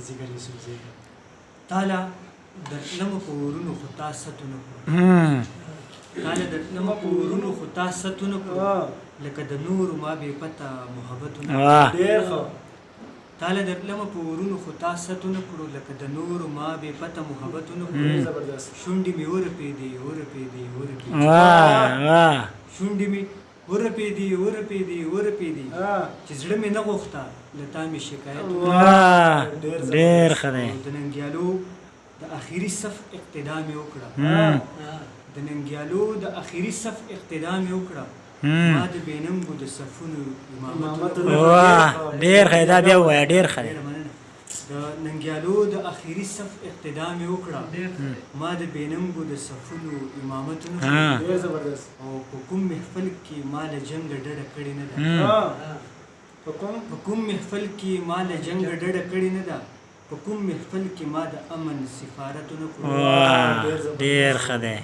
ذکر یوسف زیږه تعالی درتلم په ورونو خو تا ستونه کړو تعالی درتلم په ورونو خو تا ستونه کړو لکه د نور ما بې پته محبتونه ډېر ښه تعالی درتلم په ورونو خو تا ستونه کړو لکه د نور ما بې پته محبتونه کړو زبردست شونډې مې ورپېدې ورپېدې ورپېدې شونډې مې ورپېدې ورپېدې ورپېدې چې زړه مې نه غوښته له تا مې شکایت ډېر ښه دی د ننګیالو د اخري صف اقتدا مې وکړه د ننګیالو د اخري صف اقتدا مې وکړه ما د بېننګو د صفونو امامتونه ډېر ښه دا بیا ووایه ډېر ښه دی د ننګیالو د اخري صف اقتدا مې وکړه ما د بېننګو د صفونو امامتونه ډېر زبردست او په کوم محفل کې ما له جنګه ډډه کړې نه ده په کوم محفل کې ما له جنګه ډډه کړې نه ده په کوم محفل کې ما د امن سفارتونه کړو ډېر ښه دی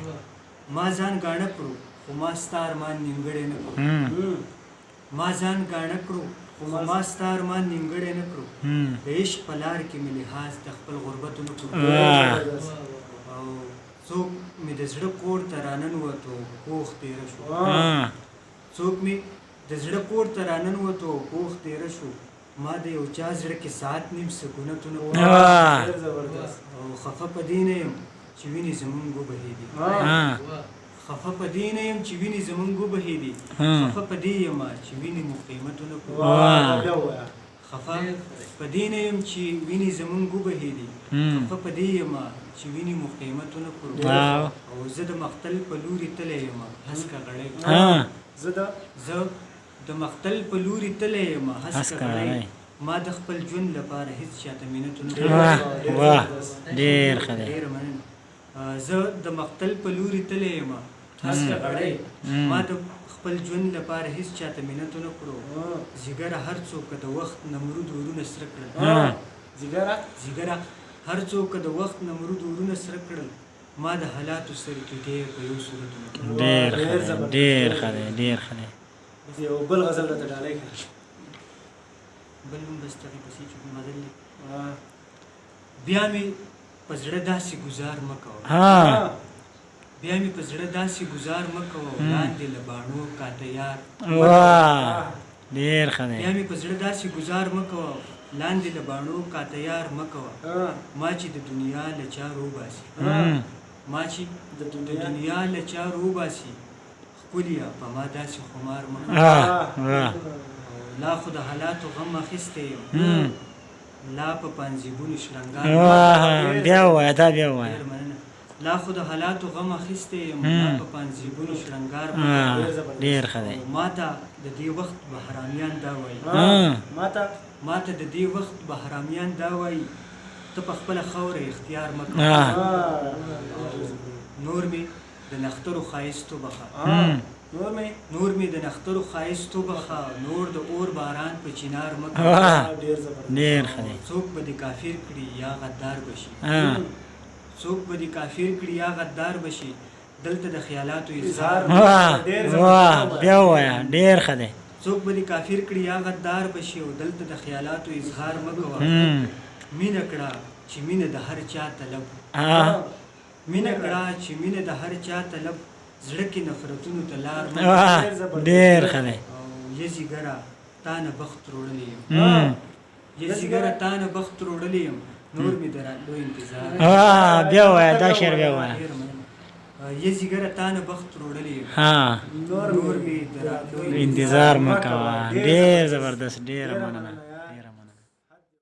ما ځان ګاڼه کړو خو ما ستا ارمان نیمګړی نه کړو ما ځان ګاڼه کړو خو ما ستا ارمان نیمګړی نه کړو د عشق په لار کې مې لحاظ د خپل غربتونه کړو او څوک مې د زړه کور ته راننوتو پوخ تېره شو څوک مې د زړه کور ته راننوتو پوخ تېره شو ما د یو چا زړه کې ساعت نیم سکونتونه او خفه په دې نه یم چې وینې زمونږ وبهېدي خفه په دې نه یم چې وینې زمونږ وبهېدي خفه په دې یم چې وینې مو قیمتونه کړو خفه په دې نه یم چې وینې زمونږ وبهېدي خفه په دې یم چې وینې مو قیمتونه کړو او زه د مختل په لوري تللی یم هسکه غړی زه د مختل په لوري تللی یم هسکه غړی ما د خپل ژوند لپاره هیڅ چاته مینتونه ډېر ښه دی ډېره مننه زه د مختل په لوري تللی یم هسکه غړی ما د خپل ژوند لپاره هیڅ چاته مینتونه کړو ځیګره هر څوک د وخت نمرود ورونه سره کړل ځیګره هر څوک د وخت نمرود ورونه سره کړل ما د حالاتو سره ټوټې په یو صورتونه ډېر ښه دی ډېر ښه دی یو بل غزل راته ډالۍ کړه بل هم بس دغې پسې چې کوم غزل دی بیا مې په زړه داسې ګزار مه کوه بیا مې په زړه داسې ګزار مه کوه لاندې له باڼو کاته یار ډېر ښه دی بیا مې په زړه داسې ګزار مه کوه لاندې له باڼو کاته یار مه کوه ما چې د دنیا له چارو وباسي ما چې د دنیا له چارو وباسي ښکليه په ما داسې خمار مه کوه لا خو د حالاتو غم اخیستی یم لا په پنځیبونو شرنګار بیا ووایه دا بیا ووایه لا خو د حالاتو غم اخیستی یم لا په پنځیبونو شرنګار ډېر ښه دی ما ته د دې وخت بهرامیان دا وایي ما ته د دې وخت بهرامیان دا وایي ته په خپله خاوره اختیار مه کوه نور مې د نخترو ښایستو بخه نور مې د نخترو ښایستو بخه نور د اور باران په چنار مه کوه ډېر ښه دی څوک به دې کافر کړي یا غدار بشي څوک به دې کافر کړي یا غدار بشي دلته د خیالاتو اظهار بیا ووایه ډېر ښه دی څوک به دې کافر کړي یا غدار بشي او دلته د خیالاتو اظهار مه کوه مینه کړه چې مینه د هر چا طلب مینه کړه چې مینه د هر چا طلب زړه کې نفرتونو ته لار ډېر ښه دی یه ځیګره تا نه بخت روړلی یم یه ځیګره تا نه بخت روړلی یم نور مې د راتلو انتظار بیا ووایه دا شعر بیا ووایه یه ځیګره تا نه بخت روړلی یم نور مې د راتلو انتظار مه کوه ډېر زبردست ډېره مننه